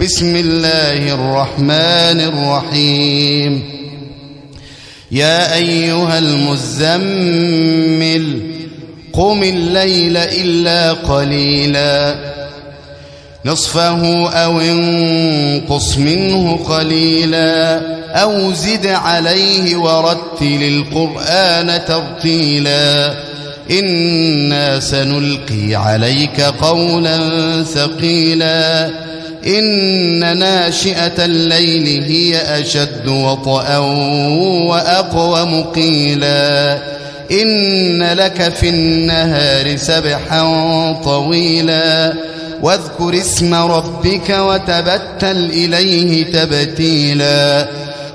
بسم الله الرحمن الرحيم. يا أيها المزمل قم الليل إلا قليلا نصفه أو انقص منه قليلا أو زد عليه ورتل القرآن ترتيلا إنا سنلقي عليك قولا ثقيلا إن ناشئة الليل هي أشد وطئا وأقوم قيلا إن لك في النهار سبحا طويلا واذكر اسم ربك وتبتل إليه تبتيلا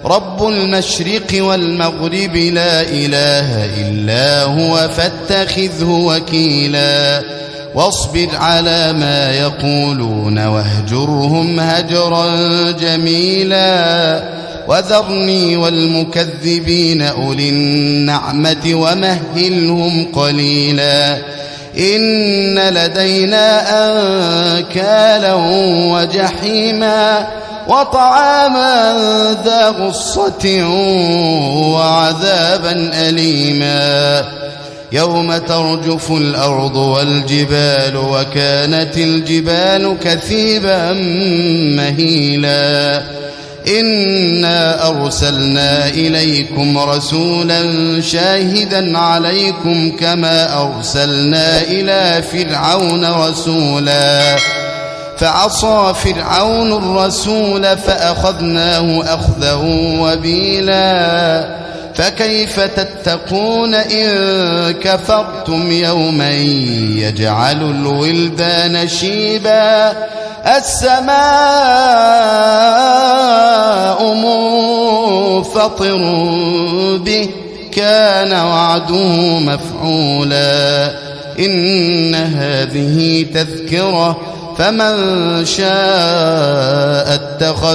رب المشرق والمغرب لا إله إلا هو فاتخذه وكيلا واصبر على ما يقولون واهجرهم هجرا جميلا وذرني والمكذبين أولي النعمة ومهلهم قليلا إن لدينا أنكالا وجحيما وطعاما ذا غصة وعذابا أليما يوم ترجف الأرض والجبال وكانت الجبال كثيبا مهيلا إنا أرسلنا إليكم رسولا شاهدا عليكم كما أرسلنا إلى فرعون رسولا فعصى فرعون الرسول فأخذناه أخذا وبيلا فكيف تتقون إن كفرتم يوما يجعل الولدان شيبا السماء منفطر به كان وعده مفعولا إن هذه تذكرة فمن شاء اتخذ